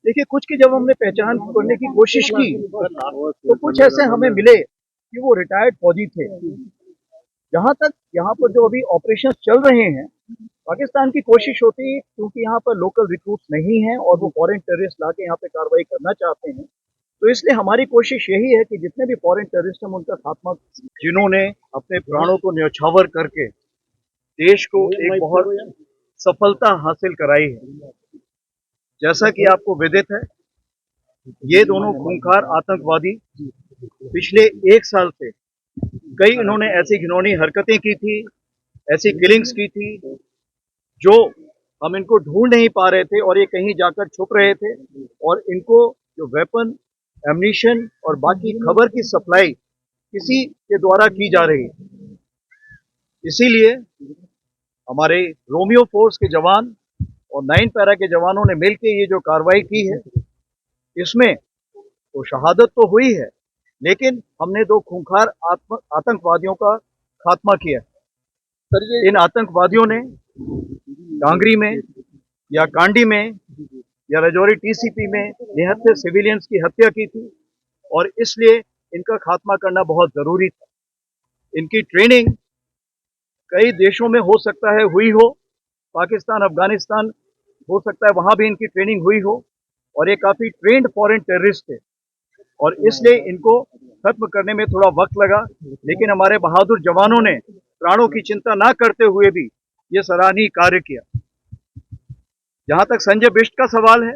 देखिए, कुछ की जब हमने पहचान करने की कोशिश की तो कुछ ऐसे हमें मिले कि वो रिटायर्ड फौजी थे। जहाँ तक यहाँ पर जो अभी ऑपरेशन चल रहे हैं, पाकिस्तान की कोशिश होती है क्योंकि यहाँ पर लोकल रिक्रूट्स नहीं हैं और वो फॉरेन टेररिस्ट लाके यहाँ पे कार्रवाई करना चाहते हैं, तो इसलिए हमारी कोशिश यही है कि जितने भी फॉरेन टेररिस्ट हैं उनका खात्मा, जिन्होंने अपने प्राणों को न्यौछावर करके देश को एक बहुत सफलता हासिल कराई है। जैसा कि आपको विदित है, ये दोनों खूंखार आतंकवादी पिछले 1 साल से कई इन्होंने ऐसी घिनौनी हरकतें की थी, ऐसी किलिंग्स की थी, जो हम इनको ढूंढ नहीं पा रहे थे और ये कहीं जाकर छुप रहे थे और इनको जो वेपन, एम्यूनिशन और बाकी खबर की सप्लाई किसी के द्वारा की जा रही है। इसीलिए हमारे रोमियो फोर्स के जवान और 9 पैरा के जवानों ने मिलकर ये जो कार्रवाई की है, इसमें तो शहादत तो हुई है, लेकिन हमने 2 खूंखार आतंकवादियों का खात्मा किया। इन आतंकवादियों ने कांगरी में या कांडी में या राजौरी टीसीपी में निहत्थे सिविलियंस की हत्या की थी और इसलिए इनका खात्मा करना बहुत जरूरी था। इनकी ट्रेनिंग कई देशों में हो सकता है हुई हो, पाकिस्तान, अफगानिस्तान हो सकता है वहां भी इनकी ट्रेनिंग हुई हो और ये काफी ट्रेंड फॉरेन टेररिस्ट थे और इसलिए इनको खत्म करने में थोड़ा वक्त लगा, लेकिन हमारे बहादुर जवानों ने प्राणों की चिंता ना करते हुए भी ये सराहनीय कार्य किया। जहां तक संजय बिष्ट का सवाल है,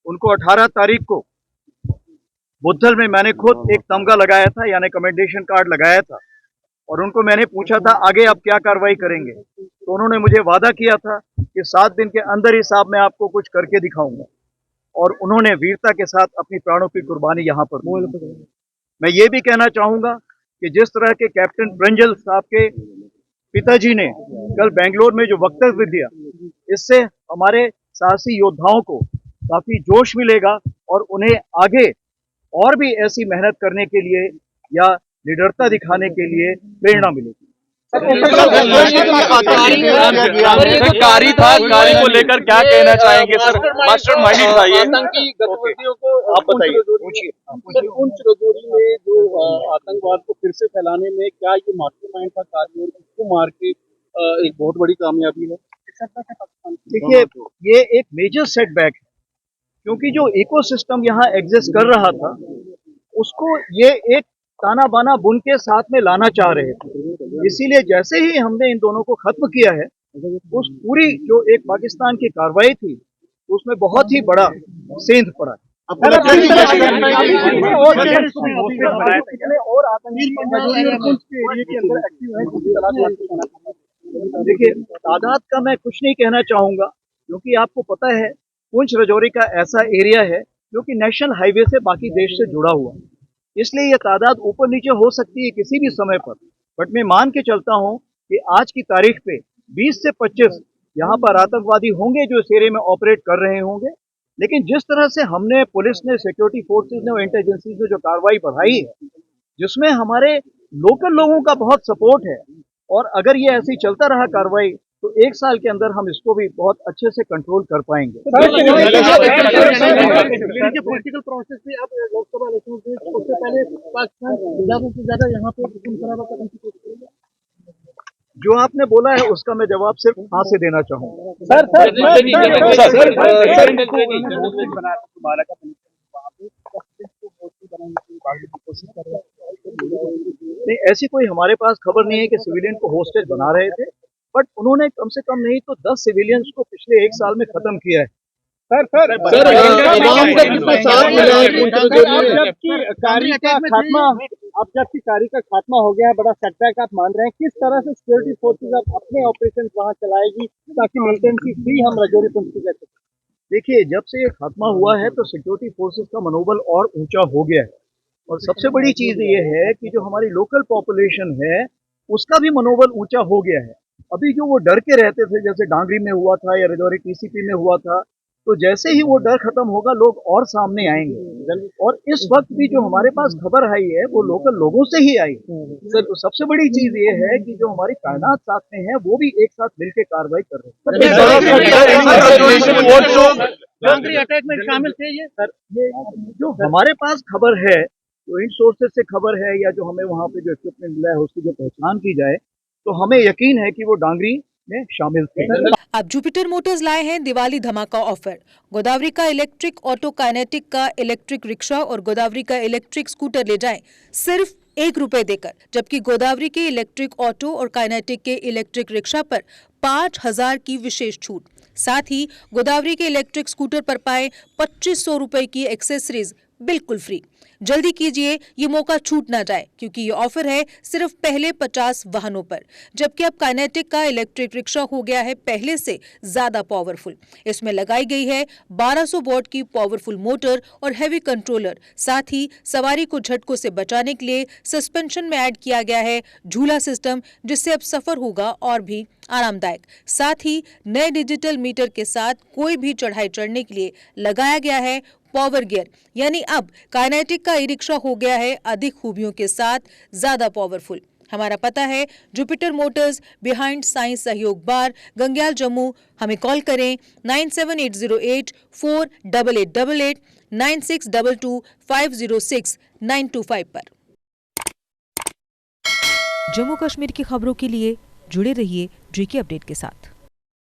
उनको 18 तारीख को बुद्धल में मैंने खुद एक तमगा लगाया था, यानी कमेंडेशन कार्ड लगाया था और उनको मैंने पूछा था आगे आप क्या कार्रवाई करेंगे, तो उन्होंने मुझे वादा किया था कि 7 दिन के अंदर ही साहब मैं आपको कुछ करके दिखाऊंगा और उन्होंने वीरता के साथ अपनी प्राणों की कुर्बानी यहाँ पर दी। मैं ये भी कहना चाहूंगा कि जिस तरह के कैप्टन प्रंजल साहब के पिताजी ने कल बेंगलोर में जो वक्तव्य दिया, इससे हमारे साहसी योद्धाओं को काफी जोश मिलेगा और उन्हें आगे और भी ऐसी मेहनत करने के लिए या निडरता दिखाने के लिए प्रेरणा मिलेगी। कारी था, कारी को लेकर क्या कहना चाहेंगे सर? मास्टरमाइंड था ये। आतंकी गतिविधियों को आप बताइए, पूछिए। पुंछ राजौरी में जो आतंकवाद को फिर से फैलाने में क्या ये मास्टरमाइंड था कारी और इसको मार के एक बहुत बड़ी कामयाबी है? देखिए, ये एक मेजर सेटबैक है क्योंकि जो इकोसिस्टम यहाँ एग्जिस्ट कर रहा था उसको ये एक ताना बाना बुन के साथ में लाना चाह रहे थे। इसीलिए जैसे ही हमने इन दोनों को खत्म किया है, उस पूरी जो एक पाकिस्तान की कार्रवाई थी उसमें बहुत ही बड़ा सेंध पड़ा। देखिए, तादाद का मैं कुछ नहीं कहना चाहूंगा क्योंकि आपको पता है पुंछ राजौरी का ऐसा एरिया है जो कि नेशनल हाईवे से बाकी देश से जुड़ा हुआ है, इसलिए यह तादाद ऊपर नीचे हो सकती है किसी भी समय पर, बट मैं मान के चलता हूं कि आज की तारीख पे 20 से 25 यहाँ पर आतंकवादी होंगे जो इस एरिया में ऑपरेट कर रहे होंगे। लेकिन जिस तरह से हमने, पुलिस ने, सिक्योरिटी फोर्सेज ने और इंटेलिजेंसी ने जो कार्रवाई बढ़ाई है, जिसमें हमारे लोकल लोगों का बहुत सपोर्ट है और अगर ये ऐसे ही चलता रहा कार्रवाई तो 1 साल के अंदर हम इसको भी बहुत अच्छे से कंट्रोल कर पाएंगे। पॉलिटिकल प्रोसेस में अब लोकसभा इलेक्शन से उससे पहले पाकिस्तान ज्यादा से ज्यादा यहाँ पे जो आपने बोला है उसका मैं जवाब सिर्फ हाँ से देना चाहूंगा। नहीं, ऐसी कोई हमारे पास खबर नहीं है कि सिविलियन को होस्टेज बना रहे थे, बट उन्होंने कम से कम नहीं तो 10 सिविलियंस को पिछले 1 साल में खत्म किया है। अब जबकि कारी का खात्मा हो गया है, बड़ा सेटबैक आप मान रहे हैं, किस तरह से सिक्योरिटी फोर्सेज अब अपने ऑपरेशन वहां चलाएगी ताकि मिलिटेंसी फ्री हम राजौरी पुंछ की जैसे? देखिए, जब से ये खात्मा हुआ है तो सिक्योरिटी फोर्सेज का मनोबल और ऊंचा हो गया है और सबसे बड़ी चीज ये है कि जो हमारी लोकल पॉपुलेशन है उसका भी मनोबल ऊंचा हो गया है। अभी जो वो डर के रहते थे, जैसे डांगरी में हुआ था या राजौरी टीसीपी में हुआ था, तो जैसे ही वो डर खत्म होगा लोग और सामने आएंगे और इस वक्त भी जो हमारे पास खबर आई है वो लोकल लोगों से ही आई सर। तो सबसे बड़ी चीज ये है कि जो हमारी कायनात साथ में है वो भी एक साथ मिलकर कार्रवाई कर रहे हैं। डांगरी अटैक में शामिल थे ये सर? ये जो हमारे पास खबर है, जो इन सोर्सेज से खबर है या जो हमें वहाँ पे जो इक्विपमेंट मिला है उसकी जो पहचान की जाए, तो हमें यकीन है कि वो डांगरी में शामिल थे। अब जुपिटर मोटर्स लाए हैं दिवाली धमाका ऑफर। गोदावरी का इलेक्ट्रिक ऑटो काइनेटिक का इलेक्ट्रिक रिक्शा और गोदावरी का इलेक्ट्रिक स्कूटर ले जाएं सिर्फ ₹1 देकर, जबकि गोदावरी के इलेक्ट्रिक ऑटो और काइनेटिक के इलेक्ट्रिक रिक्शा पर 5,000 की विशेष छूट। साथ ही गोदावरी के इलेक्ट्रिक स्कूटर पर पाए ₹2,500 की एक्सेसरीज बिल्कुल फ्री। जल्दी कीजिए, ये मौका छूट ना जाए, क्योंकि ये ऑफर है सिर्फ पहले 50 वाहनों पर। जबकि अब काइनेटिक का इलेक्ट्रिक रिक्शा हो गया है पहले से ज्यादा पावरफुल। इसमें लगाई गई है 1200 वॉट की पावरफुल मोटर और हैवी कंट्रोलर। साथ ही सवारी को झटकों से बचाने के लिए सस्पेंशन में ऐड किया गया है झूला सिस्टम, जिससे अब सफर होगा और भी आरामदायक। साथ ही नए डिजिटल मीटर के साथ कोई भी चढ़ाई चढ़ने के लिए लगाया गया है पावर गियर, यानी अब काइनेटिक का ई रिक्शा हो गया है अधिक खूबियों के साथ ज्यादा पावरफुल। हमारा पता है जुपिटर मोटर्स, बिहाइंड साइंस सहयोग बार, गंग्याल जम्मू। हमें कॉल करें 97808 48888 9622 506 925 पर। जम्मू कश्मीर की खबरों के लिए जुड़े रहिए जीके अपडेट के साथ।